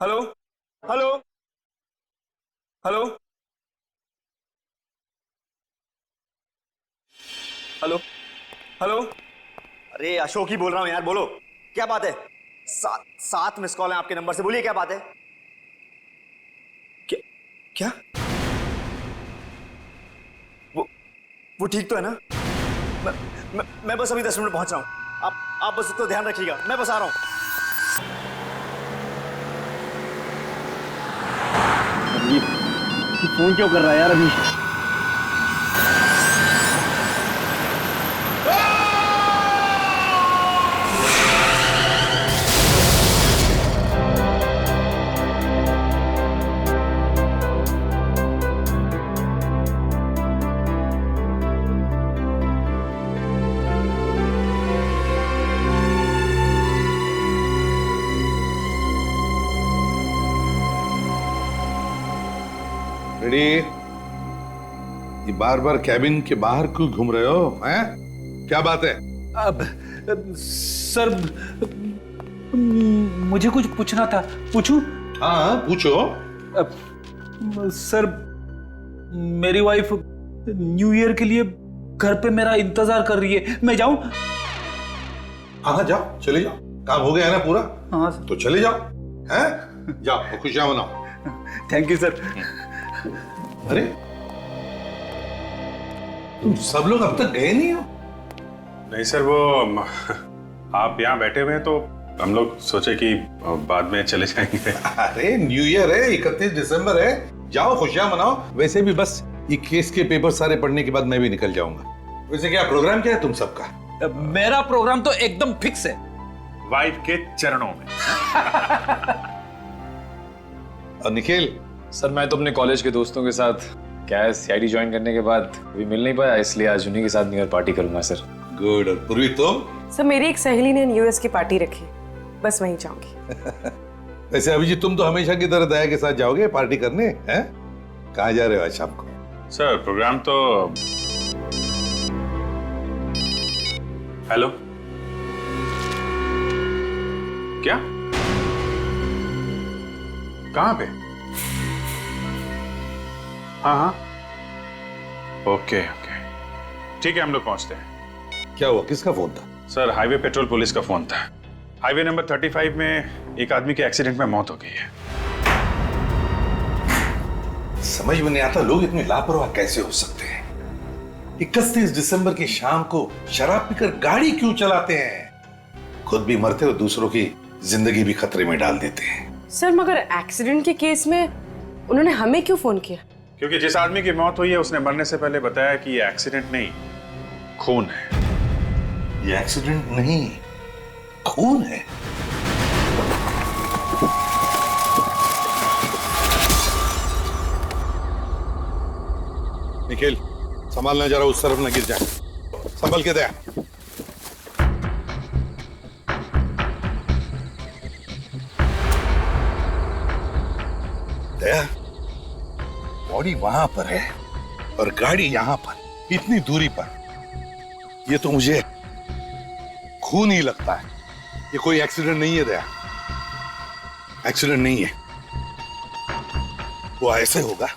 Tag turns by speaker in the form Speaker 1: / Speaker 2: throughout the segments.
Speaker 1: Hello hello hello hello hello.
Speaker 2: अरे अशोक ही बोल रहा हूँ यार, बोलो क्या बात है। सात मिस कॉल है आपके नंबर से, बोलिए क्या बात है। क्या क्या वो ठीक तो है ना? मैं बस अभी 10 मिनट पहुंच रहा हूँ। आप बस उसको ध्यान रखिएगा, मैं बस आ रहा हूँ।
Speaker 3: ये फोन क्यों कर रहा है यार अभी?
Speaker 4: रेडी? ये बार बार कैबिन के बाहर क्यों घूम रहे हो? हैं? क्या बात है?
Speaker 1: अब सर, मुझे कुछ पूछना था, पूछूं?
Speaker 4: हाँ पूछो।
Speaker 1: सर, मेरी वाइफ न्यू ईयर के लिए घर पे मेरा इंतजार कर रही है, मैं जाऊं?
Speaker 4: हाँ जाओ, चले जाओ, काम हो गया है ना पूरा?
Speaker 1: हाँ
Speaker 4: तो चले जाओ, हैं? जाओ खुशियां मनाओ।
Speaker 1: Thank you sir.
Speaker 4: अरे तुम सब लोग अब तक गए नहीं हो?
Speaker 5: नहीं सर, वो आप यहाँ बैठे हुए हैं तो हम लोग सोचे कि बाद में चले जाएंगे।
Speaker 4: अरे न्यू ईयर है, 31 दिसंबर है, जाओ खुशियां मनाओ। वैसे भी बस ये केस के पेपर सारे पढ़ने के बाद मैं भी निकल जाऊंगा। वैसे क्या प्रोग्राम क्या है तुम सबका?
Speaker 1: मेरा प्रोग्राम तो एकदम फिक्स है,
Speaker 5: वाइफ के चरणों में।
Speaker 4: और निखिल?
Speaker 6: सर मैं तो अपने कॉलेज के दोस्तों के साथ क्या है सीआईडी ज्वाइन करने के बाद अभी मिल नहीं पाया, इसलिए आज उन्हीं के साथ न्यू ईयर पार्टी करूंगा सर।
Speaker 4: गुड। और पूर्वी तुम?
Speaker 7: सर मेरी एक सहेली ने न्यू ईयर की पार्टी रखी, बस वहीं जाऊंगी।
Speaker 4: वैसे अभिजीत तुम तो हमेशा की तरह दया के साथ जाओगे पार्टी करने, हैं? कहाँ जा रहे हो आज शाम को?
Speaker 5: सर प्रोग्राम तो हेलो क्या? कहाँ पे? हाँ हाँ ओके ओके ठीक है, हम लोग पहुंचते हैं।
Speaker 4: क्या हुआ, किसका फोन था?
Speaker 5: सर हाईवे पेट्रोल पुलिस का फोन था। हाईवे नंबर 35 में एक आदमी के एक्सीडेंट में मौत हो गई है।
Speaker 4: समझ में नहीं आता लोग इतने लापरवाह कैसे हो सकते हैं। 31 दिसंबर की शाम को शराब पीकर गाड़ी क्यों चलाते हैं? खुद भी मरते और दूसरों की जिंदगी भी खतरे में डाल देते हैं।
Speaker 7: सर मगर एक्सीडेंट के केस में उन्होंने हमें क्यों फोन किया?
Speaker 5: क्योंकि जिस आदमी की मौत हुई है उसने मरने से पहले बताया कि ये एक्सीडेंट नहीं, खून है।
Speaker 4: ये एक्सीडेंट नहीं, खून है। निखिल संभालना जरा, उस तरफ न गिर जाए, संभल के दे। दया, बॉडी वहां पर है और गाड़ी यहां पर, इतनी दूरी पर। ये तो मुझे खून ही लगता है। ये कोई एक्सीडेंट नहीं है दया, एक्सीडेंट नहीं है। वो ऐसे होगा।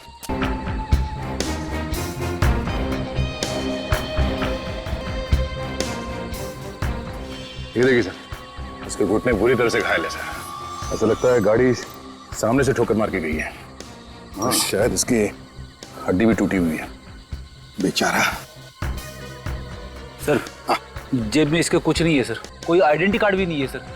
Speaker 6: ये देखिए सर, उसके घुटने पूरी तरह से घायल है सर। ऐसा लगता है गाड़ी सामने से ठोकर मार के गई है। हाँ। शायद इसकी हड्डी भी टूटी हुई है।
Speaker 4: बेचारा।
Speaker 1: सर जेब में इसके कुछ नहीं है सर, कोई आइडेंटिटी कार्ड भी नहीं है सर।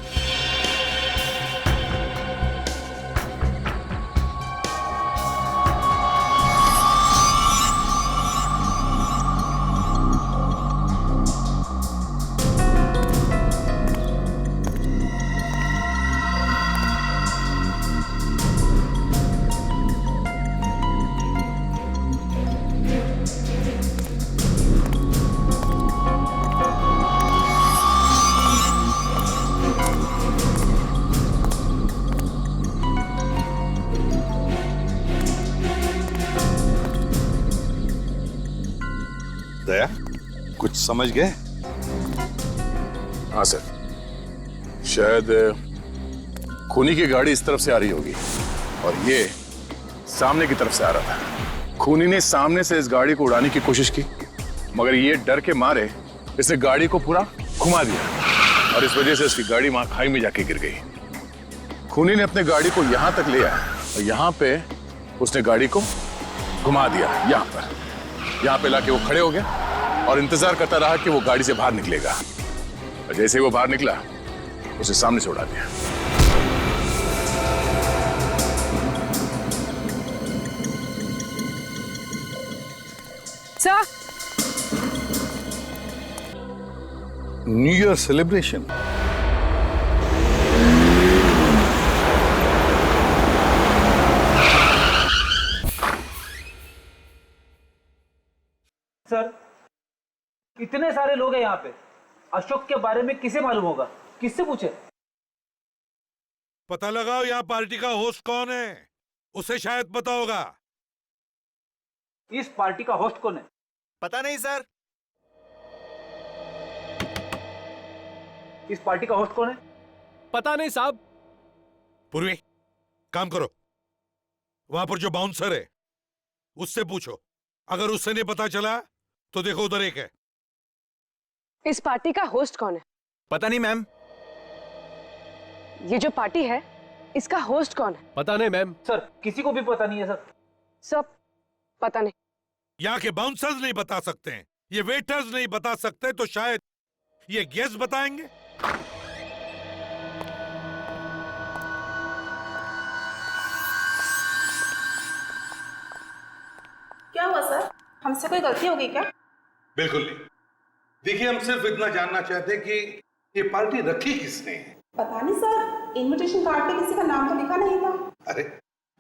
Speaker 4: दया कुछ समझ गए?
Speaker 6: हाँ सर, शायद खूनी की गाड़ी इस तरफ से आ रही होगी और ये सामने की तरफ से आ रहा था। खूनी ने सामने से इस गाड़ी को उड़ाने की कोशिश की, मगर ये डर के मारे इसने गाड़ी को पूरा घुमा दिया और इस वजह से उसकी गाड़ी वहां खाई में जाके गिर गई। खूनी ने अपने गाड़ी को यहां तक ले आया और यहां पे उसने गाड़ी को घुमा दिया। यहां पे लाके वो खड़े हो गया और इंतजार करता रहा कि वो गाड़ी से बाहर निकलेगा। और जैसे ही वो बाहर निकला उसे सामने से उड़ा दिया।
Speaker 7: Sir,
Speaker 4: new year celebration.
Speaker 1: Sir, इतने सारे लोग हैं यहाँ पे, अशोक के बारे में किसे मालूम होगा? किससे पूछे?
Speaker 8: पता लगाओ यहाँ पार्टी का होस्ट कौन है, उसे शायद पता होगा।
Speaker 1: इस पार्टी का होस्ट कौन है?
Speaker 2: पता नहीं सर।
Speaker 1: इस पार्टी का होस्ट कौन है?
Speaker 9: पता नहीं साहब।
Speaker 8: पूर्वी, काम करो, वहां पर जो बाउंसर है उससे पूछो। अगर उससे नहीं पता चला तो देखो उधर एक है।
Speaker 7: इस पार्टी का होस्ट कौन है?
Speaker 9: पता नहीं मैम।
Speaker 7: ये जो पार्टी है, इसका होस्ट कौन है?
Speaker 9: पता नहीं मैम।
Speaker 1: सर, किसी को भी पता नहीं है सर।
Speaker 7: सब पता नहीं।
Speaker 8: यहाँ के बाउंसर्स नहीं बता सकते हैं, ये वेटर्स नहीं बता सकते, तो शायद ये गेस्ट बताएंगे।
Speaker 10: क्या हुआ सर? हमसे कोई गलती हो गई क्या?
Speaker 4: बिल्कुल नहीं। देखिए, हम सिर्फ इतना जानना चाहते हैं कि ये पार्टी रखी किसने है।
Speaker 10: पता नहीं सर, इनविटेशन कार्ड पे किसी का नाम तो लिखा नहीं था।
Speaker 4: अरे,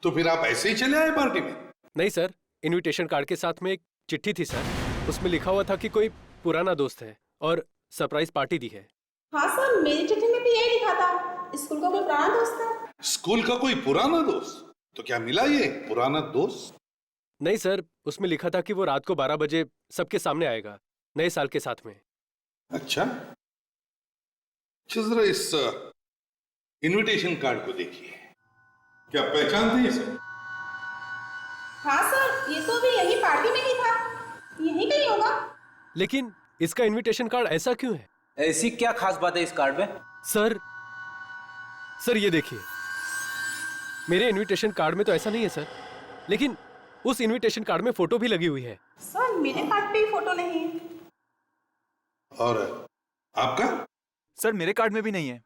Speaker 4: तो फिर आप ऐसे ही चले आए पार्टी में?
Speaker 9: नहीं सर, इनविटेशन कार्ड के साथ में एक चिट्ठी थी सर। उसमें लिखा हुआ था कि कोई पुराना दोस्त है और सरप्राइज पार्टी दी है।
Speaker 10: हाँ सर, मेरी चिट्ठी में भी यही लिखा था, स्कूल का कोई पुराना दोस्त है।
Speaker 4: स्कूल का कोई पुराना दोस्त? तो क्या मिला ये पुराना दोस्त?
Speaker 9: नहीं सर, उसमें लिखा था कि वो रात को 12 बजे सबके सामने आएगा, नए साल के साथ में।
Speaker 4: अच्छा, जरा इस इनविटेशन कार्ड को देखिए। क्या पहचानते हैं इसे?
Speaker 10: हाँ सर, ये तो भी यही पार्टी में ही था, यही कहीं होगा।
Speaker 9: लेकिन इसका इनविटेशन कार्ड ऐसा क्यों है?
Speaker 1: ऐसी क्या खास बात है इस कार्ड में?
Speaker 9: सर ये देखिए, मेरे इनविटेशन कार्ड में तो ऐसा नहीं है सर, लेकिन उस इनविटेशन कार्ड में फोटो भी लगी हुई है।
Speaker 10: सर, मेरे कार्ड पे फोटो नहीं है।
Speaker 4: और आपका?
Speaker 2: सर, मेरे कार्ड में भी नहीं है।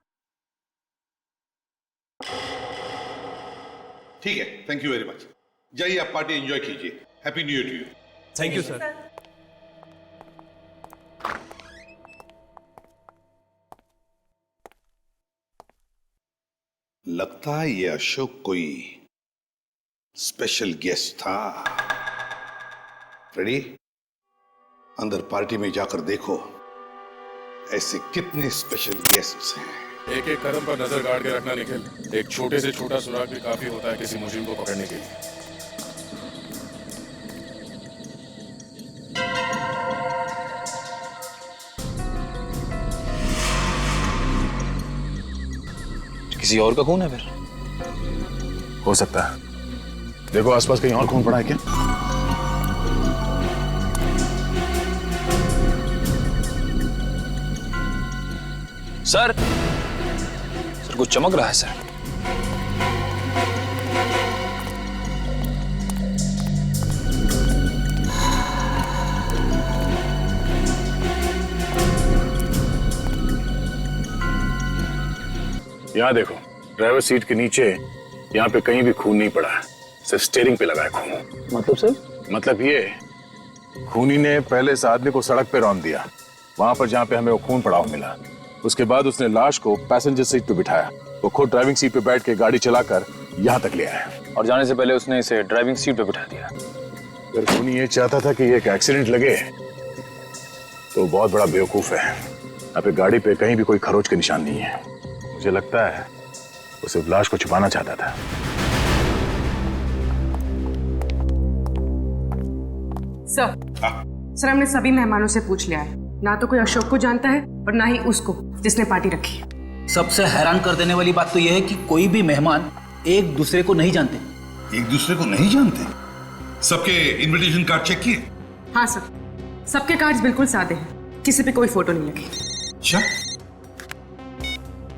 Speaker 4: ठीक है, थैंक यू वेरी मच। जाइए, आप पार्टी एंजॉय कीजिए। Happy new year to you.
Speaker 9: Thank you sir.
Speaker 4: लगता है ये अशोक कोई स्पेशल गेस्ट था। रेडी? अंदर पार्टी में जाकर देखो ऐसे कितने स्पेशल गेस्ट्स हैं।
Speaker 6: एक एक कदम पर नजर गाड़ के रखना निखिल। एक छोटे से छोटा सुराग भी काफी होता है किसी मुजरिम को पकड़ने के लिए।
Speaker 2: किसी और का खून है फिर?
Speaker 6: हो सकता है। देखो आसपास कहीं और खून पड़ा है क्या?
Speaker 2: सर कुछ चमक रहा है सर।
Speaker 6: यहाँ देखो, ड्राइवर सीट के नीचे यहाँ पे कहीं भी खून नहीं पड़ा है, सिर्फ स्टीयरिंग पे लगा है खून।
Speaker 2: मतलब सर?
Speaker 6: मतलब ये, खूनी ने पहले इस आदमी को सड़क पे रौंद दिया, वहां पर जहाँ पे हमें वो खून पड़ा हुआ मिला। उसके बाद उसने लाश को पैसेंजर सीट पे बिठाया, वो खुद ड्राइविंग सीट पे बैठ के गाड़ी चलाकर यहाँ तक ले आया
Speaker 2: और जाने से पहले उसने इसे ड्राइविंग सीट पे बिठा दिया।
Speaker 6: अगर खूनी ये चाहता था कि ये एक एक्सीडेंट लगे तो बहुत बड़ा बेवकूफ है। यहाँ पे गाड़ी पे कहीं भी कोई खरोच के निशान नहीं है। मुझे लगता है वो सिर्फ लाश को छुपाना चाहता था।
Speaker 7: सर हमने सभी मेहमानों से पूछ लिया है, ना तो कोई अशोक को जानता है और ना ही उसको जिसने पार्टी रखी है।
Speaker 1: सबसे हैरान कर देने वाली बात तो यह है कि कोई भी मेहमान एक दूसरे को नहीं जानते।
Speaker 4: एक दूसरे को नहीं जानते? सबके इनविटेशन कार्ड चेक किए?
Speaker 7: हाँ सर, सबके कार्ड्स बिल्कुल सादे हैं, किसी पे कोई फोटो नहीं लगी।
Speaker 4: अच्छा,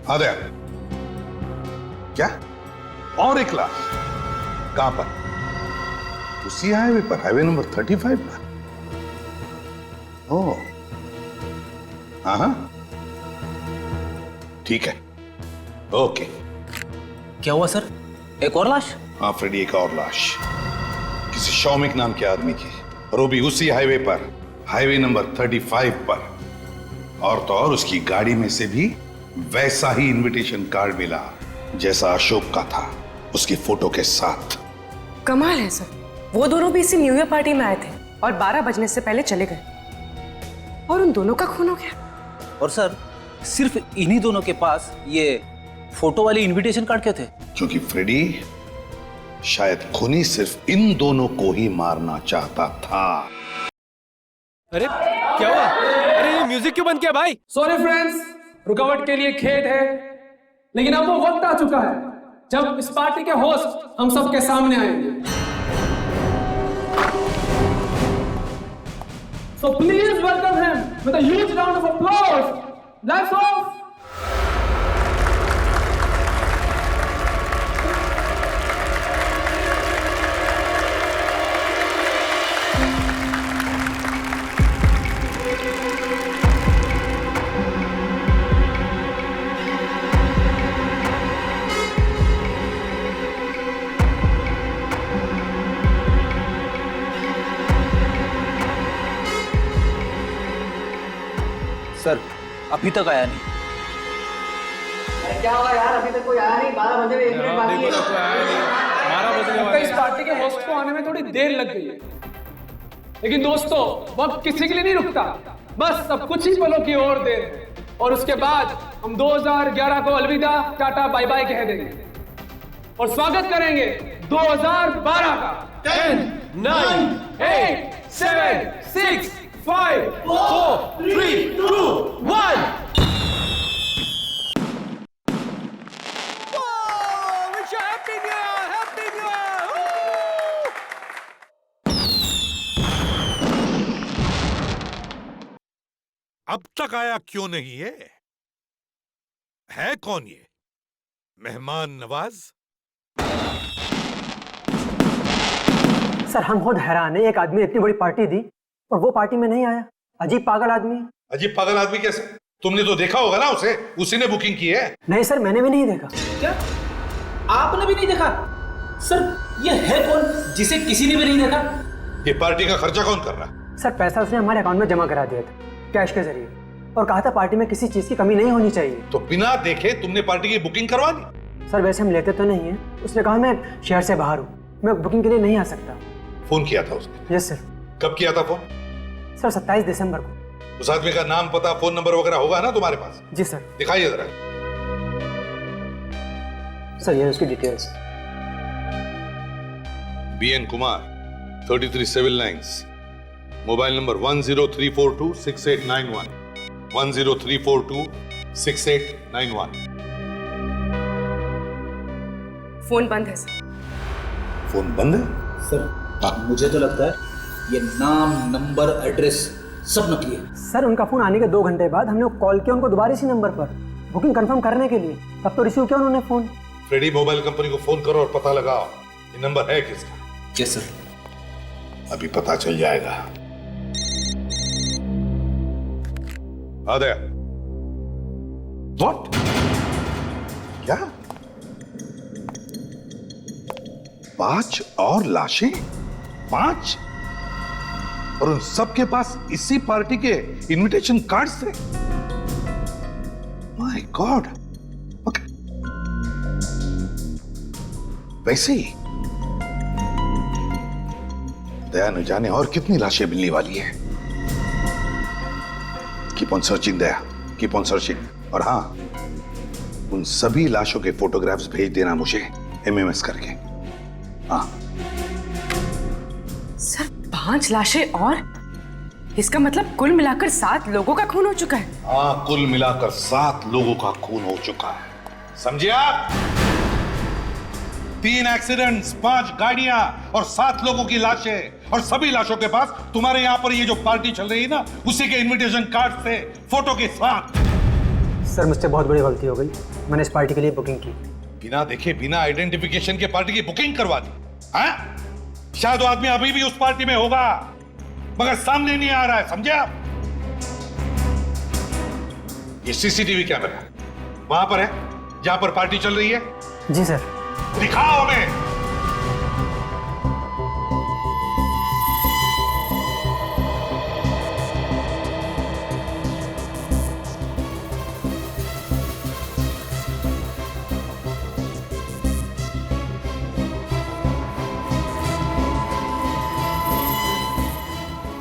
Speaker 4: आ गया क्या? और एक लाश कहां पर? उसी हाईवे पर, हाईवे नंबर 35 पर। ओह, हाँ, ठीक है, ओके।
Speaker 1: क्या हुआ सर, एक और लाश?
Speaker 4: हाँ फ्रेडी, एक और लाश किसी शौमिक नाम के आदमी की, और वो भी उसी हाईवे पर, हाईवे नंबर 35 पर। और तो और उसकी गाड़ी में से भी वैसा ही इनविटेशन कार्ड मिला जैसा अशोक का था, उसकी फोटो के साथ।
Speaker 7: कमाल है सर, वो दोनों भी इसी न्यू ईयर पार्टी में आए थे और 12 बजने से पहले चले गए, और उन दोनों का खून हो गया।
Speaker 1: और सर, सिर्फ इन्हीं दोनों के पास ये फोटो वाले इनविटेशन कार्ड क्यों थे?
Speaker 4: क्योंकि फ्रेडी शायद खूनी सिर्फ इन दोनों को ही मारना चाहता था।
Speaker 9: अरे क्या हुआ? अरे ये म्यूजिक क्यों बंद किया भाई?
Speaker 11: सॉरी फ्रेंड्स, रुकावट के लिए खेद है, लेकिन अब वो वक्त आ चुका है जब इस पार्टी के होस्ट हम सबके सामने आएंगे। So please welcome him with a huge round of applause. Lights off.
Speaker 1: Sir, अभी तक आया नहीं।
Speaker 3: क्या होगा यार, अभी तक कोई आया नहीं, 12 बजे में 1 मिनट बाकी है।
Speaker 9: 12 बजने
Speaker 11: आपका
Speaker 9: वाले
Speaker 11: इस पार्टी के होस्ट को आने में थोड़ी देर लग गई है, लेकिन दोस्तों वक्त किसी के लिए नहीं रुकता, बस अब कुछ ही पलों की और देर है, और उसके बाद हम 2011 को अलविदा टाटा बाय बाय कह देंगे और स्वागत करेंगे 2012 का। 10, 9, 8, 7, 6, 5, 4, 3, 2, 1.
Speaker 8: अब तक आया क्यों नहीं है कौन ये मेहमान नवाज?
Speaker 3: सर हम खुद हैरान है, एक आदमी इतनी बड़ी पार्टी दी और वो पार्टी में नहीं आया। अजीब पागल आदमी है।
Speaker 4: अजीब पागल आदमी कैसे? तुमने तो देखा होगा ना उसे, उसी ने बुकिंग की है।
Speaker 3: नहीं सर, मैंने भी नहीं देखा।
Speaker 1: क्या आपने भी नहीं देखा? सर, ये है कौन जिसे किसी ने भी नहीं देखा?
Speaker 4: ये पार्टी का खर्चा कौन कर रहा है?
Speaker 3: सर पैसा उसने हमारे अकाउंट में जमा करा दिया था कैश के जरिए, और कहा था पार्टी में किसी चीज की कमी नहीं होनी चाहिए।
Speaker 4: तो बिना देखे तुमने पार्टी की बुकिंग करवा दी?
Speaker 3: सर वैसे हम लेते तो नहीं है, उसने कहा मैं शहर से बाहर हूँ, मैं बुकिंग के लिए नहीं आ सकता।
Speaker 4: फोन किया था उसने?
Speaker 3: Yes sir.
Speaker 4: कब किया था फोन?
Speaker 3: सर 27 दिसंबर को।
Speaker 4: उस आदमी का नाम, पता, फोन नंबर वगैरह होगा ना तुम्हारे पास?
Speaker 3: जी सर।
Speaker 4: दिखाइए जरा।
Speaker 3: सर ये उसकी details.
Speaker 4: BN Kumar, 33 Civil Lines, mobile number 103426891, 103426891।
Speaker 7: Phone बंद है सर।
Speaker 4: फोन बंद है?
Speaker 1: सर, मुझे तो लगता है ये नाम, नंबर, एड्रेस सब नकली है।
Speaker 3: सर उनका फोन आने के 2 घंटे बाद हमने कॉल किया उनको दोबारा इसी नंबर पर बुकिंग कंफर्म करने के लिए, तब तो रिसीव किया उन्होंने फोन।
Speaker 4: फ्रेडी मोबाइल कंपनी को फोन करो और पता लगाओ ये नंबर है किसका।
Speaker 1: Yes sir.
Speaker 4: अभी पता चल जाएगा। आ गया। What? क्या? 5 और लाशें? 5? और उन सबके पास इसी पार्टी के इनविटेशन कार्ड्स थे? My God. वैसे ही दया न जाने और कितनी लाशें मिलने वाली है। Keep on searching Daya, keep on searching. और हाँ, उन सभी लाशों के फोटोग्राफ्स भेज देना मुझे MMS करके। हाँ
Speaker 7: सर 5 लाशें और इसका मतलब कुल मिलाकर 7 लोगों का खून हो चुका है।
Speaker 4: हाँ, कुल मिलाकर 7 लोगों का खून हो चुका है, समझे आप? 3 एक्सीडेंट्स, 5 गाड़ियां और 7 लोगों की लाशें, और सभी लाशों के पास तुम्हारे यहाँ पर ये जो पार्टी चल रही है ना, उसी के इनविटेशन कार्ड से फोटो के साथ।
Speaker 3: सर मुझसे बहुत बड़ी गलती हो गई, मैंने इस पार्टी के लिए बुकिंग की।
Speaker 4: बिना देखे, बिना आइडेंटिफिकेशन के पार्टी की बुकिंग करवा दी? हाँ? शायद वो आदमी अभी भी उस पार्टी में होगा, मगर सामने नहीं आ रहा है, समझे आप? ये सीसीटीवी कैमरा वहां पर है जहां पर पार्टी चल रही है?
Speaker 3: जी सर।
Speaker 4: दिखाओ हमें।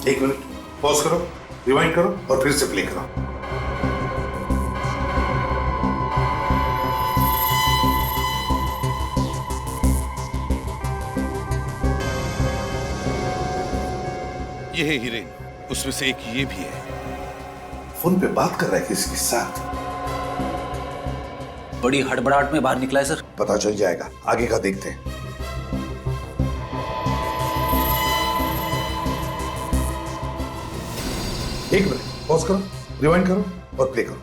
Speaker 4: एक मिनट पॉज करो, रिवाइंड करो और फिर से प्ले करो।
Speaker 6: ये है हीरेन, उसमें से एक ये भी है।
Speaker 4: फोन पे बात कर रहा है किसी के साथ?
Speaker 1: बड़ी हड़बड़ाहट में बाहर निकला है सर।
Speaker 4: पता चल जाएगा, आगे का देखते हैं। एक मिनट पॉज करो, रिवाइंड करो और प्ले करो।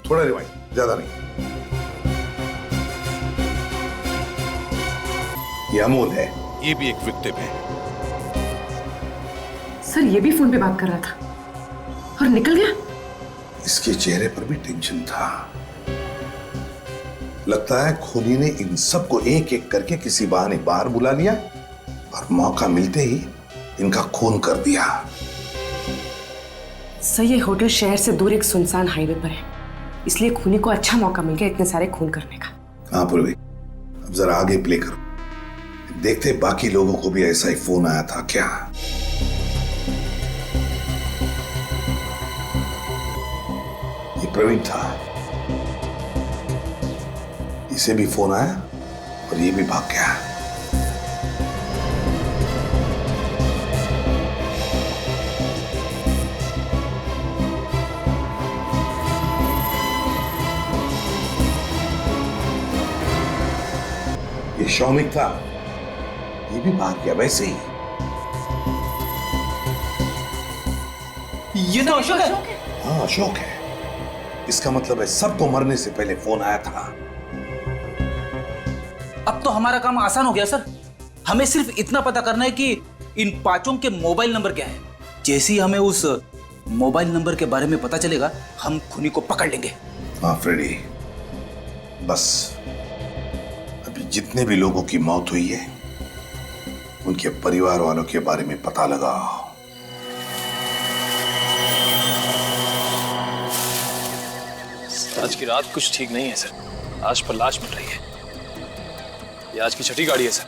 Speaker 4: थोड़ा रिवाइंड, ज्यादा नहीं। ये अमोल है।
Speaker 6: ये भी एक विक्टिम है।
Speaker 7: सर ये भी फोन पे बात कर रहा था और निकल गया।
Speaker 4: इसके चेहरे पर भी टेंशन था। लगता है खूनी ने इन सबको एक एक करके किसी बहाने बाहर बुला लिया और मौका मिलते ही इनका खून कर दिया।
Speaker 7: सर ये होटल शहर से दूर एक सुनसान हाईवे पर है, इसलिए खूनी को अच्छा मौका मिल गया इतने सारे खून करने का।
Speaker 4: हाँ पूर्वी, अब जरा आगे प्ले करो, देखते बाकी लोगों को भी ऐसा ही फोन आया था क्या। ये प्रवीण था, इसे भी फोन आया और ये भी भाग गया। ये शौमिक था, ये भी भाग गया वैसे ही।
Speaker 1: ये तो अशोक है।
Speaker 4: हाँ अशोक है। इसका मतलब है सबको मरने से पहले फोन आया था।
Speaker 1: अब तो हमारा काम आसान हो गया सर। हमें सिर्फ इतना पता करना है कि इन 5 के मोबाइल नंबर क्या है। जैसे ही हमें उस मोबाइल नंबर के बारे में पता चलेगा, हम खूनी को पकड़ लेंगे।
Speaker 4: हाँ फ्रेडी, बस अभी जितने भी लोगों की मौत हुई है, उनके परिवार वालों के बारे में पता लगाओ।
Speaker 9: आज की रात कुछ ठीक नहीं है सर। लाश पर लाश मिल रही है। ये आज की छठी गाड़ी है सर।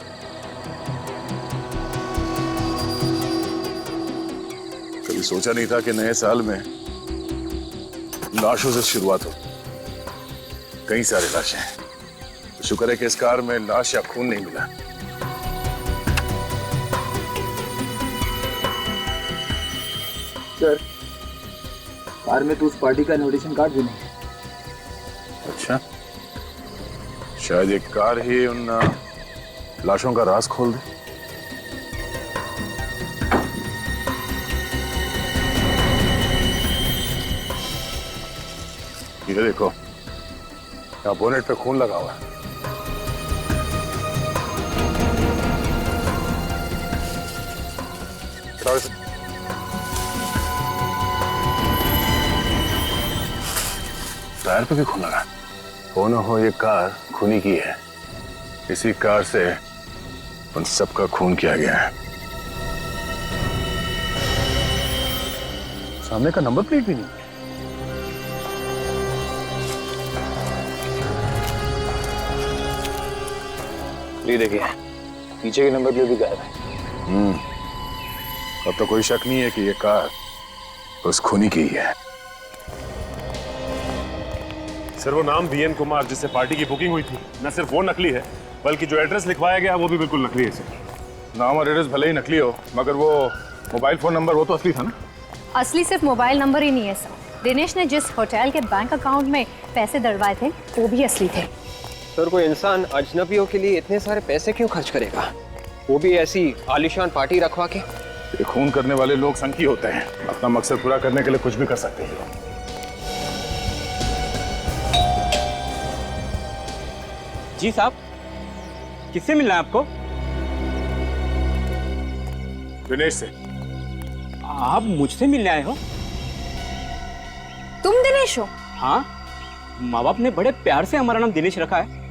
Speaker 6: कभी सोचा नहीं था कि नए साल में लाशों से शुरुआत हो। कई सारे लाशें हैं। तो शुक्र है कि इस कार में लाश या खून नहीं मिला।
Speaker 3: सर कार में तो उस पार्टी का इनविटेशन कार्ड भी नहीं है।
Speaker 6: अच्छा, शायद एक कार ही उन लाशों का राज खोल दे। ये देखो, यहाँ बोनेट पे खून लगा हुआ है। टायर पे भी खून लगा। हो न हो ये कार खूनी की है। इसी कार से उन सबका खून किया गया है। सामने का नंबर प्लेट भी नहीं।
Speaker 9: ये देखिए, पीछे के नंबर प्लेट भी गायब है।
Speaker 6: अब तो कोई शक नहीं है कि ये कार उस खूनी की ही है।
Speaker 5: सर वो नाम वीएन कुमार जिससे पार्टी की बुकिंग हुई थी, न सिर्फ वो नकली है बल्कि जो एड्रेस लिखवाया गया वो भी बिल्कुल नकली है सर।
Speaker 6: नाम और एड्रेस भले ही नकली हो, मगर वो मोबाइल फोन नंबर वो तो असली था ना।
Speaker 12: असली सिर्फ मोबाइल नंबर ही नहीं है सर। दिनेश ने जिस होटल के बैंक अकाउंट में पैसे डलवाए थे वो भी असली थे।
Speaker 13: सर कोई इंसान अजनबियों के लिए इतने सारे पैसे क्यों खर्च करेगा, वो भी ऐसी आलीशान पार्टी रखवा के?
Speaker 6: ये खून करने वाले लोग संकी होते हैं, अपना मकसद पूरा करने के लिए कुछ भी कर सकते हैं।
Speaker 14: जी साहब, किससे मिलना है आपको?
Speaker 6: दिनेश से।
Speaker 14: आप मुझसे मिलने आए हो?
Speaker 12: तुम दिनेश हो?
Speaker 14: हाँ, माँ बाप ने बड़े प्यार से हमारा नाम दिनेश रखा है।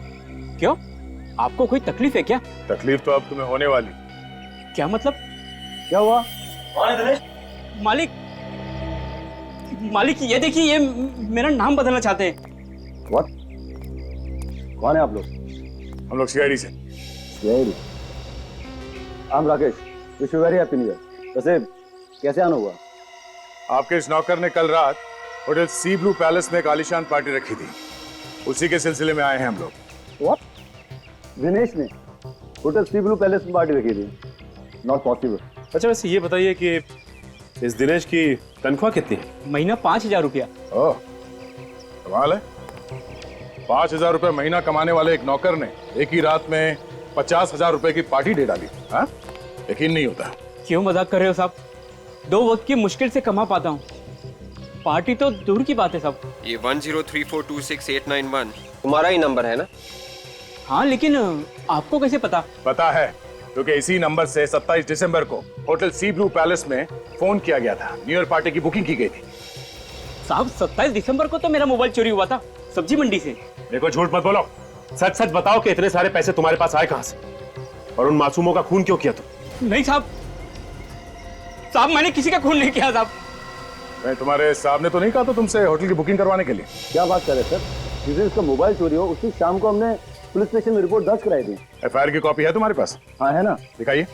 Speaker 14: क्यों, आपको कोई तकलीफ है क्या?
Speaker 6: तकलीफ तो अब तुम्हें होने वाली।
Speaker 14: क्या मतलब?
Speaker 6: क्या हुआ?
Speaker 14: कौन है दिनेश? मालिक, मालिक ये देखिए, ये मेरा नाम बदलना चाहते हैं।
Speaker 6: What? कौन है आप लोग? हम लोग सीआईडी से।
Speaker 15: CID? I'm Rakesh. Wish you very happy new year. वैसे कैसे आना हुआ?
Speaker 6: आपके इस नौकर ने कल रात होटल सी ब्लू पैलेस में एक आलीशान पार्टी रखी थी, उसी के सिलसिले में आए हैं हम लोग।
Speaker 15: What? दिनेश ने होटल सी ब्लू पैलेस में पार्टी रखी थी? Not possible.
Speaker 5: अच्छा वैसे ये बताइए कि इस दिनेश की तनख्वाह कितनी है?
Speaker 14: महीना 5,000 रुपया।
Speaker 6: ओह, कमाल है। 5,000 रुपए महीना कमाने वाले एक नौकर ने एक ही रात में 50,000 रुपए की पार्टी दे डाली। हाँ, यकीन नहीं होता।
Speaker 14: क्यों मजाक कर रहे हो साहब? 2 वक्त की मुश्किल से कमा पाता हूँ, पार्टी तो दूर की बात है साहब।
Speaker 13: ये 1034268991 तुम्हारा ही नंबर है ना?
Speaker 14: हाँ, लेकिन आपको कैसे पता?
Speaker 6: पता है क्योंकि इसी नंबर से 27 दिसंबर को होटल सी ब्लू पैलेस में फोन किया गया था। न्यू ईयर पार्टी की बुकिंग की गई थी।
Speaker 14: साहब 27 दिसंबर को तो मेरा मोबाइल चोरी हुआ था सब्जी मंडी से।
Speaker 5: देखो झूठ मत बोलो, सच सच बताओ कि इतने सारे पैसे तुम्हारे पास आए कहां से, और उन मासूमों का खून क्यों किया तुम?
Speaker 14: नहीं साहब, साहब मैंने किसी का खून नहीं किया साहब।
Speaker 6: मैं तुम्हारे साहब ने तो नहीं कहा था तुमसे होटल की बुकिंग करवाने के लिए?
Speaker 15: क्या बात कर रहे सर? जिस दिन उसका मोबाइल चोरी हो उसी शाम को हमने पुलिस स्टेशन में रिपोर्ट दर्ज कराई थी।
Speaker 6: एफआईआर की कॉपी है तुम्हारे पास?
Speaker 15: हाँ है ना।
Speaker 6: दिखाइए।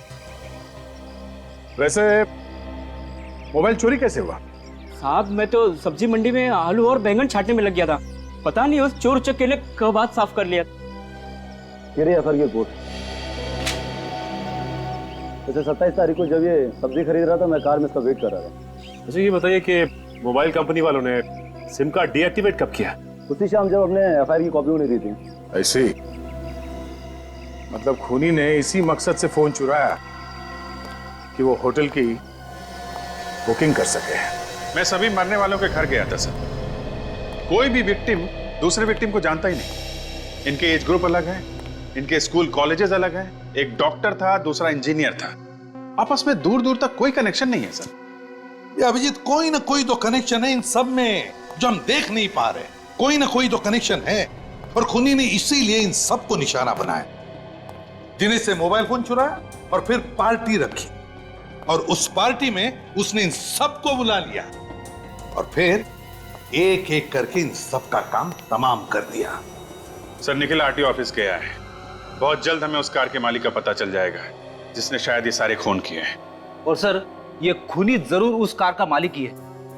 Speaker 6: वैसे मोबाइल चोरी कैसे हुआ?
Speaker 14: साहब मैं तो सब्जी मंडी में आलू और बैंगन छाटने में लग गया था, पता नहीं उस चोर उचक्के ने कब हाथ साफ कर लिया।
Speaker 15: एफआईआर की रिपोर्ट। वैसे 27 तारीख को जब ये सब्जी खरीद रहा था मैं कार में इसका वेट कर रहा था।
Speaker 5: अच्छा ये बताइए कि मोबाइल कंपनी वालों ने सिम कार्ड डीएक्टिवेट कब किया?
Speaker 15: उसी शाम जब अपने एफआईआर की कॉपी उन्हें दी थी।
Speaker 6: ऐसे ही? मतलब खूनी ने इसी मकसद से फोन चुराया कि वो होटल की बुकिंग कर सके।
Speaker 5: मैं सभी मरने वालों के घर गया था सर। कोई भी विक्टिम दूसरे विक्टिम को जानता ही नहीं। इनके एज ग्रुप अलग है, इनके स्कूल कॉलेजेस अलग हैं। एक डॉक्टर था, दूसरा इंजीनियर था। आपस में दूर दूर तक कोई कनेक्शन नहीं है सर।
Speaker 4: ये अभिजीत, कोई ना कोई तो कनेक्शन है इन सब में जो हम देख नहीं पा रहे। कोई ना कोई तो कनेक्शन है, और खूनी ने इसीलिए इन सबको निशाना बनाया। दिनेश से मोबाइल फोन चुराया और फिर पार्टी रखी, और उस पार्टी में उसने इन सबको बुला लिया और फिर एक एक करके इन सबका काम तमाम कर दिया।
Speaker 5: सर निखिल आरटीओ ऑफिस गया है। बहुत जल्द हमें उस कार के मालिक का पता चल जाएगा जिसने शायद ये सारे खून किए हैं।
Speaker 1: और सर ये खूनी जरूर उस कार का मालिक ही है,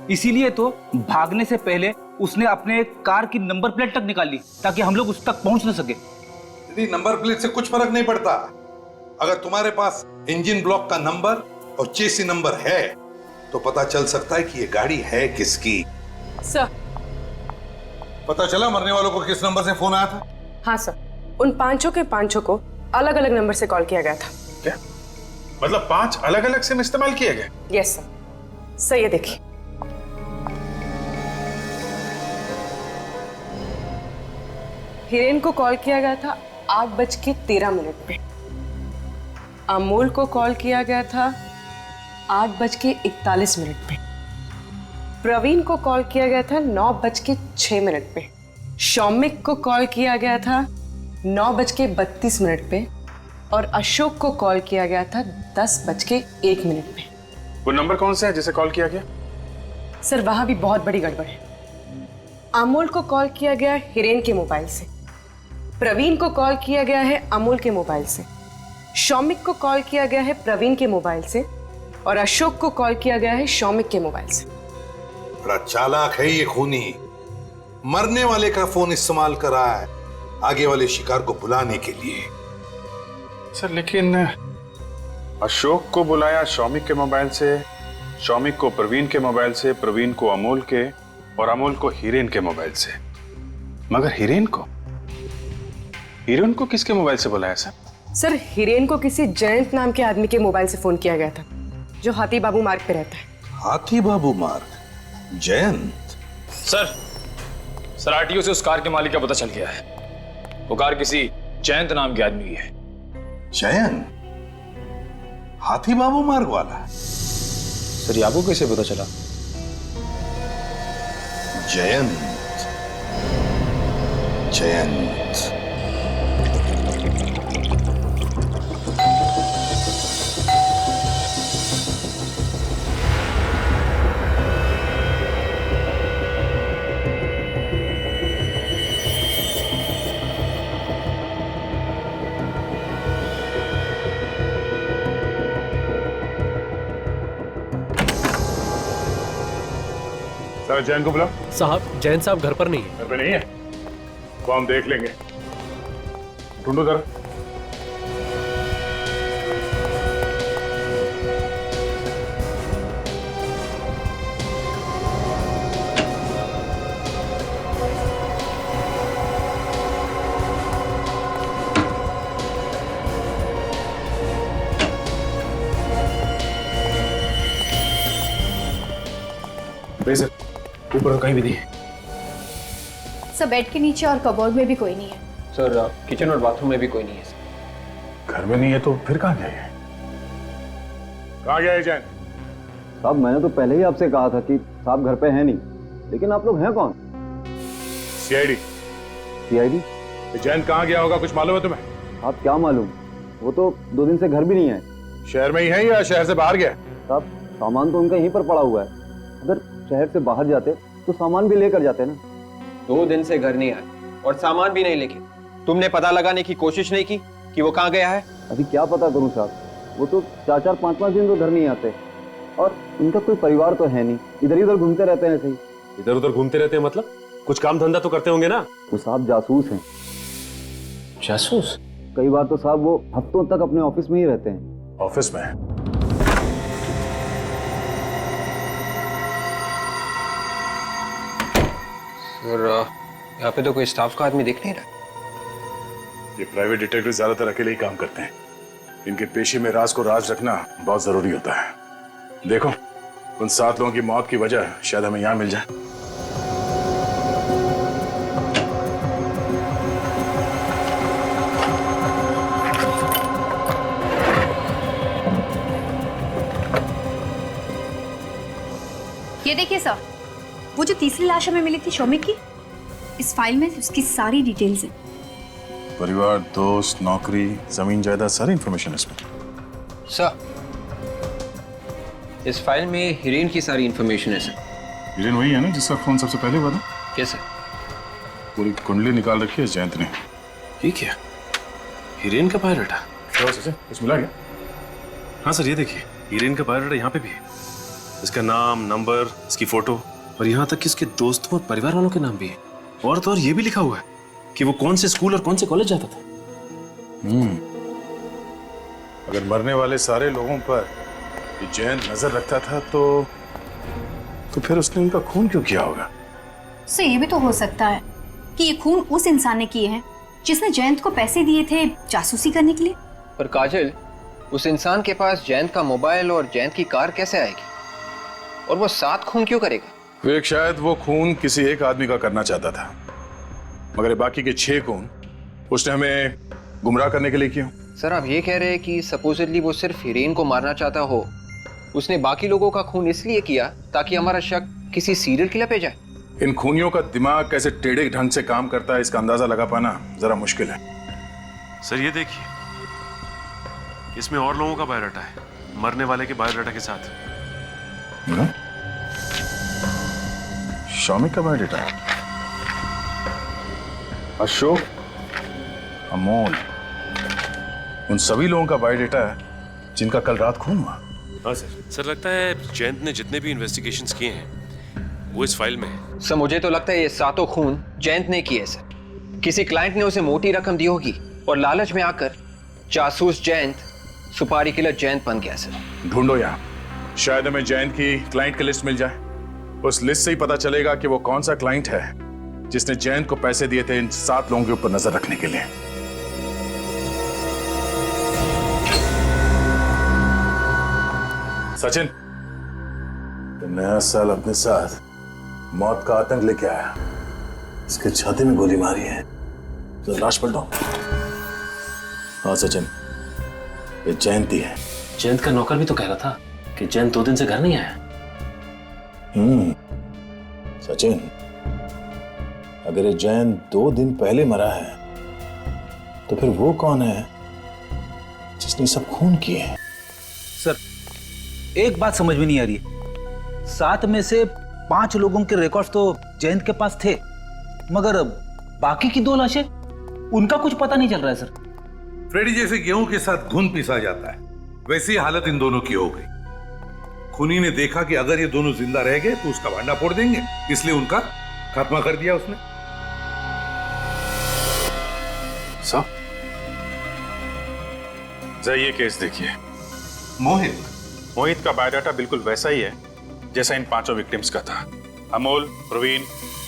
Speaker 1: इसीलिए तो भागने से पहले उसने अपने कार की नंबर प्लेट तक निकाल ली ताकि हम लोग उस तक पहुंच न सके।
Speaker 4: नंबर प्लेट से कुछ फर्क नहीं पड़ता। अगर तुम्हारे पास इंजन ब्लॉक का नंबर और चेसी नंबर है तो पता चल सकता है कि ये गाड़ी है किसकी।
Speaker 7: सर
Speaker 4: पता चला मरने वालों को किस नंबर से फोन आया था?
Speaker 7: हाँ सर, उन पांचों के पांचों को अलग अलग नंबर से कॉल किया गया था।
Speaker 5: क्या मतलब 5 अलग अलग सिम इस्तेमाल किए गए?
Speaker 7: Yes sir. सर ये देखिए, हिरेन को कॉल किया गया था 8:13 पे, अमोल को कॉल किया गया था 8:41 पे, प्रवीण को कॉल किया गया था 9:06 पे, शौमिक को कॉल किया गया था 9:32 पे, और अशोक को कॉल किया गया था 10:01 पे।
Speaker 5: वो नंबर कौन सा है जिसे कॉल किया गया?
Speaker 7: सर वहां भी बहुत बड़ी गड़बड़ है। अमोल को कॉल किया गया हिरेन के मोबाइल से, प्रवीण को कॉल किया गया है अमोल के मोबाइल से, शौमिक को कॉल किया गया है प्रवीण के मोबाइल से, और अशोक को कॉल किया गया है शौमिक के मोबाइल से।
Speaker 4: बड़ा चालाक है ये खूनी। मरने वाले का फोन इस्तेमाल कर रहा है आगे वाले शिकार को बुलाने के लिए।
Speaker 5: सर लेकिन अशोक को बुलाया शौमिक के मोबाइल से, शौमिक को प्रवीण के मोबाइल से, प्रवीण को अमोल के और अमोल को हिरेन के मोबाइल से। मगर हिरेन को किसके मोबाइल से बुलाया सर?
Speaker 7: सर हिरेन को किसी जयंत नाम के आदमी के मोबाइल से फोन किया गया था, जो हाथी बाबू मार्ग पे रहता है।
Speaker 6: हाथी बाबू मार्ग? जयंत?
Speaker 16: सर आरटीओ से उस कार के मालिक का पता चल गया है। वो कार किसी जयंत नाम के आदमी की है।
Speaker 6: जयंत? हाथी बाबू मार्ग वाला?
Speaker 16: सर ये आपको कैसे पता चला?
Speaker 6: जयंत।
Speaker 5: सर जैन को बुलाओ।
Speaker 9: साहब जैन साहब घर पर नहीं है।
Speaker 5: घर पे नहीं है तो हम देख लेंगे। ढूंढो जरा।
Speaker 16: सर ऊपर कहीं भी नहीं है।
Speaker 12: सर बेड के नीचे और कबोर्ड में भी कोई नहीं है।
Speaker 13: सर किचन और बाथरूम में भी कोई नहीं है सर।
Speaker 5: घर में नहीं है तो फिर कहाँ गया है? कहाँ गया है जैन?
Speaker 15: साहब मैंने तो पहले ही आपसे कहा था कि साहब घर पे हैं नहीं, लेकिन आप लोग हैं कौन?
Speaker 5: सीआईडी।
Speaker 15: सीआईडी?
Speaker 5: जैन कहाँ गया होगा कुछ मालूम है तुम्हें?
Speaker 15: आप क्या मालूम, वो तो 2 दिन से घर भी नहीं है।
Speaker 5: शहर में ही है या शहर से बाहर गया?
Speaker 15: साहब सामान तो उनका यहीं पर पड़ा हुआ है, अगर शहर से बाहर जाते तो सामान भी लेकर जाते ना।
Speaker 13: 2 दिन से घर नहीं आए और सामान भी नहीं लेके तुमने पता लगाने की कोशिश नहीं की कि वो कहाँ गया है?
Speaker 15: अभी क्या पता करूं साहब, वो तो 4-4, 5-5 दिन तो घर नहीं आते, और उनका कोई परिवार तो है नहीं, इधर उधर घूमते रहते हैं ऐसे ही।
Speaker 16: इधर उधर घूमते रहते हैं मतलब? कुछ काम धंधा तो करते होंगे ना?
Speaker 15: वो साहब जासूस हैं।
Speaker 16: जासूस?
Speaker 15: कई बार तो साहब वो हफ्तों तक अपने ऑफिस में ही रहते हैं।
Speaker 5: ऑफिस में?
Speaker 13: सर यहाँ पे तो कोई स्टाफ का आदमी दिख नहीं रहा।
Speaker 5: ये प्राइवेट डिटेक्टिव ज्यादातर अकेले ही काम करते हैं। इनके पेशे में राज को राज रखना बहुत जरूरी होता है। देखो उन 7 लोगों की मौत की वजह शायद हमें यहाँ मिल जाए।
Speaker 12: ये देखिए सर, वो जो तीसरी लाश हमें मिली थी शौमिक की, इस फाइल में उसकी सारी डिटेल्स हैं।
Speaker 5: परिवार, दोस्त, नौकरी, जमीन जायदाद, सारी इंफॉर्मेशन इसमें।
Speaker 13: सर इस फाइल में हिरेन की सारी इंफॉर्मेशन है सर।
Speaker 5: हिरेन वही है ना जिसका फोन सबसे पहले हुआ था?
Speaker 13: कैसे?
Speaker 5: पूरी कुंडली निकाल रखी है जयंत ने।
Speaker 16: ये क्या? हिरेन का बायोडाटा?
Speaker 5: कुछ मिला क्या?
Speaker 16: हाँ सर ये देखिए, हिरेन का बायोडाटा यहाँ पे भी है। इसका नाम, नंबर, इसकी फोटो और यहाँ तक कि इसके दोस्तों और परिवार वालों के नाम भी है। और तो और ये भी लिखा हुआ है कि वो कौन से स्कूल और कौन से कॉलेज जाता था।
Speaker 5: अगर मरने वाले सारे लोगों पर ये जयंत नजर रखता था तो फिर उसने उनका खून क्यों किया होगा?
Speaker 12: सर ये भी तो हो सकता है कि ये खून उस इंसान ने किए हैं जिसने जयंत को पैसे दिए थे जासूसी करने के लिए।
Speaker 13: पर काजल, उस इंसान के पास जयंत का मोबाइल और जयंत की कार कैसे आएगी? और वो 7 खून क्यों करेगा?
Speaker 5: विवेक, शायद वो खून किसी एक आदमी का करना चाहता था, मगर बाकी के 6 खून उसने हमें गुमराह करने के लिए किया।
Speaker 13: सर आप ये कह रहे हैं कि सपोजिटली वो सिर्फ हिरेन को मारना चाहता हो, उसने बाकी लोगों का खून इसलिए किया ताकि हमारा शक किसी सीरियल किलर पे जाए।
Speaker 5: इन खूनियों का दिमाग कैसे टेढ़े ढंग से काम करता है इसका अंदाजा लगा पाना जरा मुश्किल है।
Speaker 16: सर ये देखिए, इसमें और लोगों का बायोडाटा है, मरने वाले के बायोडाटा के साथ।
Speaker 5: शौमिक का बायोडाटा है, अशोक, अमोल, उन सभी लोगों का बायोडाटा है जिनका कल रात खून हुआ।
Speaker 16: हाँ सर लगता है जयंत ने जितने भी इन्वेस्टिगेशंस किए हैं वो इस फाइल में है।
Speaker 13: सर मुझे तो लगता है ये 7 खून जयंत ने किए सर। किसी क्लाइंट ने उसे मोटी रकम दी होगी और लालच में आकर जासूस जयंत सुपारी किलर जयंत बन गया सर।
Speaker 5: ढूंढो यहाँ,
Speaker 6: शायद हमें जयंत की क्लाइंट की लिस्ट मिल जाए। उस लिस्ट से ही पता चलेगा कि वो कौन सा क्लाइंट है जिसने जयंत को पैसे दिए थे इन 7 लोगों के ऊपर नजर रखने के लिए। सचिन, नया साल अपने साथ मौत का आतंक लेके आया। इसके छाती में गोली मारी है तो लाश पलटो। हाँ सचिन, ये जयंती है।
Speaker 16: जयंत का नौकर भी तो कह रहा था कि जयंत 2 दिन से घर नहीं आया।
Speaker 6: सचिन, अगर ये जयंत 2 दिन पहले मरा है तो फिर वो कौन है जिसने सब खून किए हैं?
Speaker 1: सर, एक बात समझ में नहीं आ रही। 7 में से 5 लोगों के रिकॉर्ड्स तो जयंत के पास थे, मगर बाकी की 2 लाशें, उनका कुछ पता नहीं चल रहा है सर।
Speaker 4: फ्रेडी, जैसे गेहूं के साथ घुन पिसा जाता है, वैसी हालत इन दोनों की हो गई। खूनी ने देखा कि अगर ये दोनों जिंदा रह गए तो उसका भांडा फोड़ देंगे, इसलिए उनका खात्मा कर दिया उसने।
Speaker 16: साहब, जरा ये केस देखिए। मोहित का बायोडाटा बिल्कुल वैसा ही है जैसा इन 5 विक्टिम्स का था। अमोल, प्रवीण,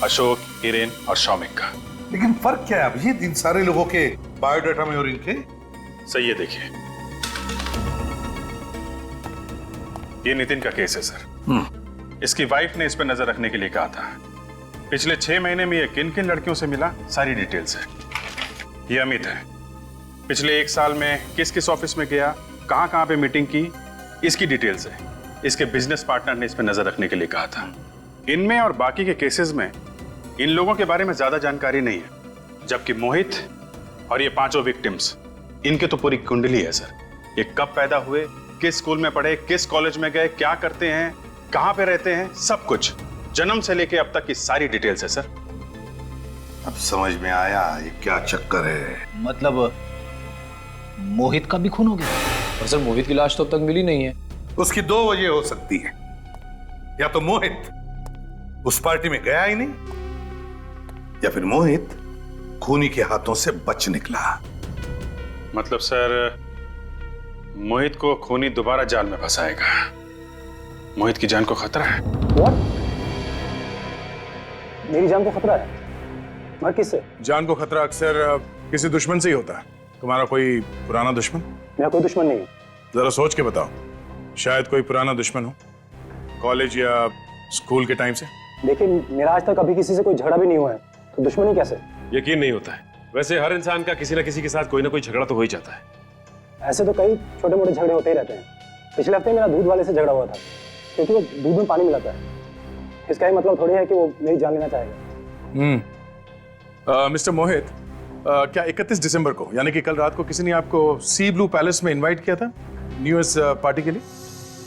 Speaker 16: अशोक, हिरेन और शौमिक का।
Speaker 4: लेकिन फर्क क्या है अभिजीत इन सारे लोगों के बायोडाटा में और इनके?
Speaker 16: सही है, देखिए ये नितिन का केस है सर। इसकी वाइफ ने इस पर नजर रखने के लिए कहा था। पिछले 6 महीने में ये किन किन लड़कियों से मिला, सारी डिटेल्स है। ये अमित है, पिछले 1 साल में किस किस ऑफिस में गया, कहां कहां पे मीटिंग की, इसकी डिटेल्स है। इसके बिजनेस पार्टनर ने इस पर नजर रखने के लिए कहा था। इनमें और बाकी के केसेस में इन लोगों के बारे में ज्यादा जानकारी नहीं है, जबकि मोहित और ये 5 विक्टिम्स, इनके तो पूरी कुंडली है सर। ये कब पैदा हुए, किस स्कूल में पढ़े, किस कॉलेज में गए, क्या करते हैं, कहां पे रहते हैं, सब कुछ जन्म से लेके अब तक की सारी डिटेल्स है सर।
Speaker 4: अब समझ में आया ये क्या चक्कर है।
Speaker 1: मतलब मोहित का भी खून हो गया?
Speaker 13: और सर मोहित की लाश तो अब तक मिली नहीं है।
Speaker 4: उसकी 2 वजह हो सकती है। या तो मोहित उस पार्टी में गया ही नहीं, या फिर मोहित खूनी के हाथों से बच निकला।
Speaker 5: मतलब सर मोहित को खूनी दोबारा जाल में फंसाएगा। मोहित की जान को खतरा है।
Speaker 3: What? मेरी जान को खतरा है? मगर किससे?
Speaker 6: जान को खतरा अक्सर किसी दुश्मन से ही होता है। तुम्हारा कोई पुराना दुश्मन?
Speaker 3: मेरा कोई दुश्मन नहीं है।
Speaker 6: जरा सोच के बताओ, शायद कोई पुराना दुश्मन हो, कॉलेज या स्कूल के टाइम से।
Speaker 3: देखिए, मेरा आज तक कभी किसी से कोई झगड़ा भी नहीं हुआ है, तो दुश्मनी कैसे?
Speaker 16: यकीन नहीं होता है। वैसे हर इंसान का किसी ना किसी के साथ कोई ना कोई झगड़ा तो हो ही जाता है।
Speaker 3: ऐसे तो कई छोटे मोटे झगड़े होते ही रहते हैं। पिछले हफ्ते मेरा दूध वाले से झगड़ा हुआ था, क्योंकि वो दूध में पानी मिलाता है। इसका ही मतलब थोड़ी है कि वो मेरी जान लेना चाहेगा।
Speaker 6: मिस्टर मोहित, क्या 31 दिसंबर को, यानी कि कल रात को, किसी ने आपको सी ब्लू पैलेस में इनवाइट किया था न्यू ईयर्स पार्टी के लिए?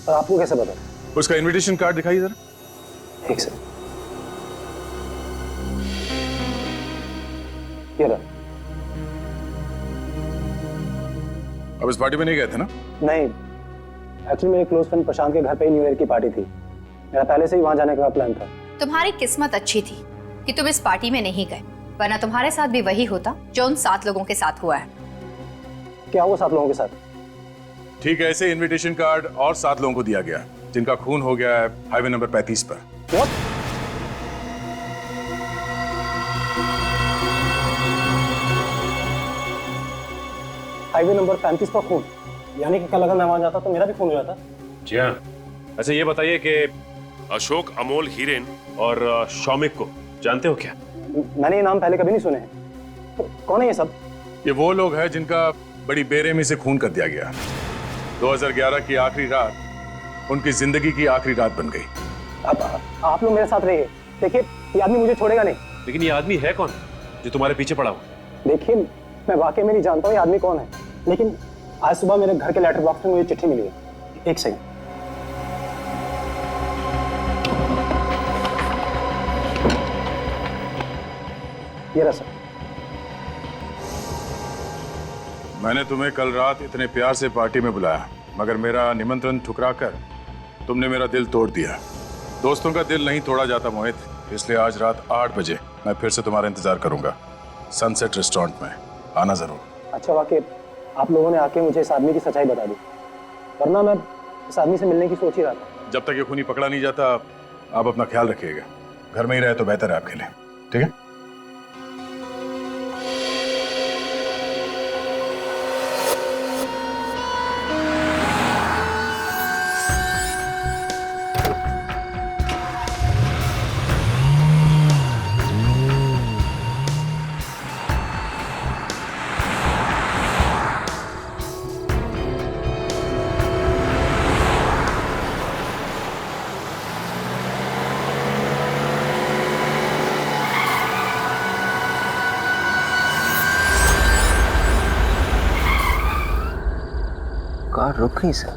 Speaker 3: और आपको कैसे पता?
Speaker 6: उसका इनविटेशन कार्ड दिखाइए जरा।
Speaker 3: ठीक सर, ये रहा।
Speaker 6: अब इस पार्टी में नहीं गए थे ना?
Speaker 3: नहीं, एक्चुअली मेरे क्लोज फ्रेंड प्रशांत के घर पे ही न्यू ईयर की पार्टी थी। मेरा पहले से ही वहां जाने का प्लान था।
Speaker 12: तुम्हारी किस्मत अच्छी थी कि तुम इस पार्टी में नहीं गए, वरना तुम्हारे साथ भी वही होता जो उन 7 लोगों के साथ हुआ है।
Speaker 3: क्या हुआ 7 लोगों के साथ?
Speaker 6: ठीक है, ऐसे इनविटेशन कार्ड और 7 लोगों को दिया गया जिनका खून हो गया है हाईवे नंबर 35 पर।
Speaker 3: What? हाईवे नंबर 35 पर खून, यानी कि कल अगर मैं वहां जाता तो मेरा भी खून हो जाता।
Speaker 16: जी हाँ। अच्छा ये बताइए कि अशोक, अमोल, हिरेन और शौमिक को जानते हो क्या?
Speaker 3: मैंने ये नाम पहले कभी नहीं सुने हैं। तो कौन है ये सब?
Speaker 6: ये वो लोग हैं जिनका बड़ी बेरहमी से खून कर दिया गया। 2011 की आखिरी रात उनकी जिंदगी की आखिरी रात बन गई।
Speaker 3: आप लोग मेरे साथ रहिए। देखिए, ये आदमी मुझे छोड़ेगा नहीं।
Speaker 16: लेकिन ये आदमी है कौन जो तुम्हारे पीछे पड़ा हुआ?
Speaker 3: देखिए, मैं वाकई में नहीं जानता हूँ ये आदमी कौन है, लेकिन आज सुबह मेरे घर के लेटर बॉक्स में मुझे चिट्ठी मिली है। एक सेकंड। ये रहा सर।
Speaker 6: मैंने तुम्हें कल रात इतने प्यार से पार्टी में बुलाया, मगर मेरा निमंत्रण ठुकराकर तुमने मेरा दिल तोड़ दिया। दोस्तों का दिल नहीं तोड़ा जाता मोहित, इसलिए आज रात 8 बजे मैं फिर से तुम्हारा इंतजार करूंगा सनसेट रेस्टोरेंट में। आना जरूर।
Speaker 3: अच्छा, वाकई आप लोगों ने आके मुझे इस आदमी की सच्चाई बता दी, वरना मैं इस आदमी से मिलने की सोच ही रहा था।
Speaker 6: जब तक ये खूनी पकड़ा नहीं जाता आप अपना ख्याल रखिएगा। घर में ही रहे तो बेहतर है आपके लिए, ठीक है?
Speaker 13: कार रुक गई सर।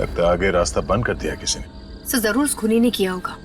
Speaker 6: लगता है आगे रास्ता बंद कर दिया किसी ने।
Speaker 12: सर जरूर उस खूनी ने किया होगा।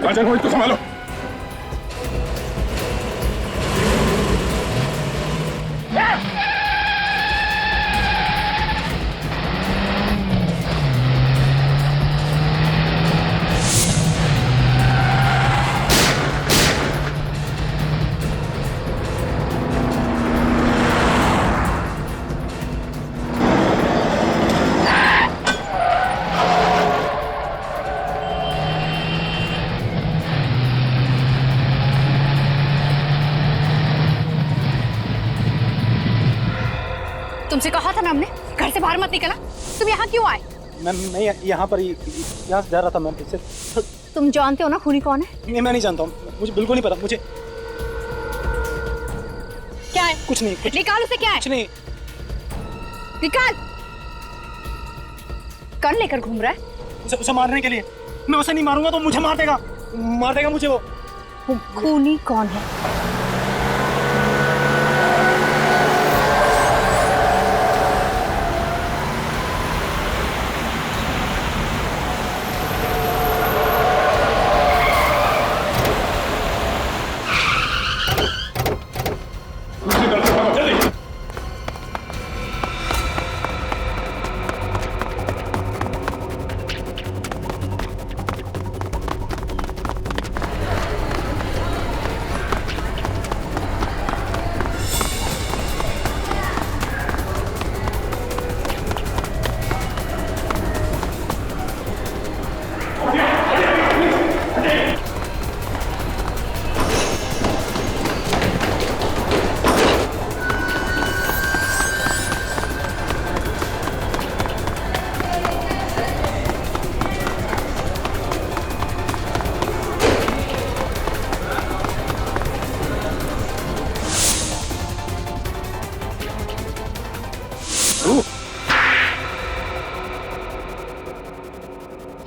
Speaker 6: राजन को इसको संभालो।
Speaker 12: तुमसे कहा था ना हमने घर से बाहर मत निकलना। तुम यहाँ क्यों आए?
Speaker 3: मैं यहाँ पर यहाँ से जा रहा था मैम। इससे
Speaker 12: तुम जानते हो ना खूनी कौन है?
Speaker 3: नहीं, मैं नहीं जानता हूँ, मुझे बिल्कुल नहीं पता। मुझे
Speaker 12: क्या है?
Speaker 3: कुछ नहीं।
Speaker 12: निकाल उसे। क्या है?
Speaker 3: कुछ नहीं।
Speaker 12: निकाल। कौन लेकर घूम रहा है?
Speaker 3: उसे मारने के लिए। मैं उसे नहीं मारूंगा तो मुझे मार देगा मुझे वो।
Speaker 12: खूनी कौन है?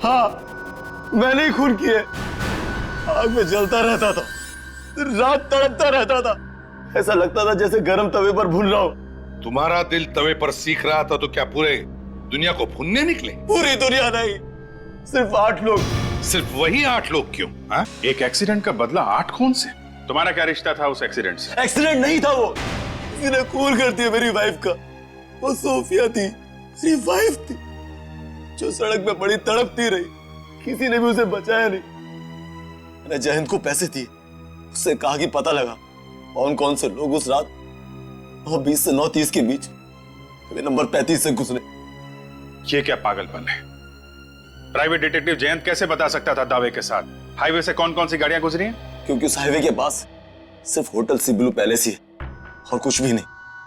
Speaker 2: हाँ, मैंने ही खून किए। आग में जलता रहता था, रात तड़पता रहता था। ऐसा लगता था जैसे गर्म तवे पर भून रहा हूं।
Speaker 4: तुम्हारा दिल तवे पर सीख रहा था तो क्या पूरे दुनिया को भूनने निकले?
Speaker 2: पूरी दुनिया नहीं, सिर्फ 8 लोग।
Speaker 4: सिर्फ वही 8 लोग क्यों?
Speaker 5: हाँ? एक एक्सीडेंट का बदला 8 खून से? तुम्हारा क्या रिश्ता था उस एक्सीडेंट से?
Speaker 2: एक्सीडेंट नहीं था वो, किसी ने खून कर दिया मेरी वाइफ का। वो सोफिया थी, मेरी वाइफ थी, जो सड़क पे पड़ी तड़पती रही। किसी ने भी उसे बचाया नहीं। मैंने जयंत को पैसे दिए, उससे कहा कि पता लगा कौन कौन से लोग उस रात 9:20 से 9:30 के बीच नंबर 35 से गुजरे।
Speaker 5: ये क्या पागलपन है? प्राइवेट डिटेक्टिव जयंत कैसे बता सकता था दावे के साथ हाईवे से कौन कौन सी गाड़ियां गुजरी हैं?
Speaker 2: क्योंकि उस हाईवे के पास सिर्फ होटल सी ब्लू पैलेस ही है और कुछ भी नहीं।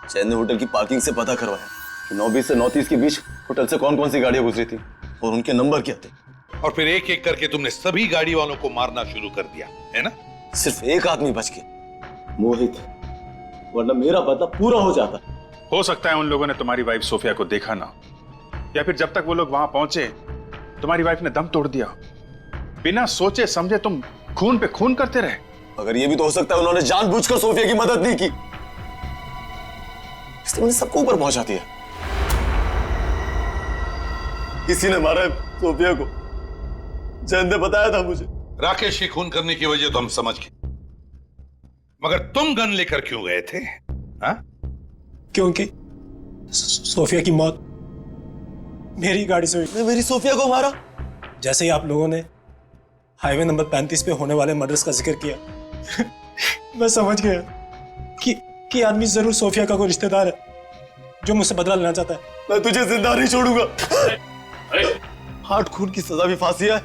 Speaker 2: जयंत ने होटल की पार्किंग से पता करवाया कि 9:20 से 9:30 के बीच होटल से कौन कौन सी गाड़ियां गुजरी थी और उनके नंबर क्या थे।
Speaker 4: और फिर एक एक करके तुमने सभी गाड़ी वालों को मारना शुरू कर दिया, है ना?
Speaker 2: सिर्फ एक आदमी बच गया, मोहित, वरना मेरा बदला पूरा हो जाता।
Speaker 5: हो सकता है उन लोगों ने तुम्हारी वाइफ सोफिया को देखा ना, या फिर जब तक वो लोग वहां पहुंचे तुम्हारी वाइफ ने दम तोड़ दिया। बिना सोचे समझे तुम खून पे खून करते रहे।
Speaker 2: अगर ये भी तो हो सकता है उन्होंने जानबूझकर सोफिया की मदद नहीं की, इसलिए उन्हें सबको ऊपर पहुंचा दिया। किसी ने मारा है सोफिया को, जैन ने बताया था मुझे।
Speaker 4: राकेश की खून करने की वजह तो हम समझ गए, मगर तुम गन लेकर क्यों गए थे? हा?
Speaker 3: क्योंकि सोफिया की मौत मेरी गाड़ी से हुई।
Speaker 2: मेरी सोफिया को मारा?
Speaker 3: जैसे ही आप लोगों ने हाईवे नंबर 35 पे होने वाले मर्डर्स का जिक्र किया मैं समझ गया कि आदमी जरूर सोफिया का कोई रिश्तेदार है जो मुझसे बदला लेना चाहता है।
Speaker 2: मैं तुझे जिंदा नहीं छोड़ूंगा। 8 खून की सजा भी फांसी है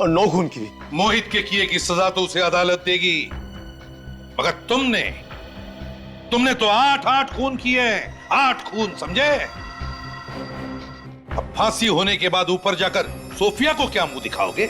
Speaker 2: और 9 खून की भी।
Speaker 4: मोहित के किए की सजा तो उसे अदालत देगी, मगर तुमने तो 8 खून किए, 8 खून, समझे? अब फांसी होने के बाद ऊपर जाकर सोफिया को क्या मुंह दिखाओगे?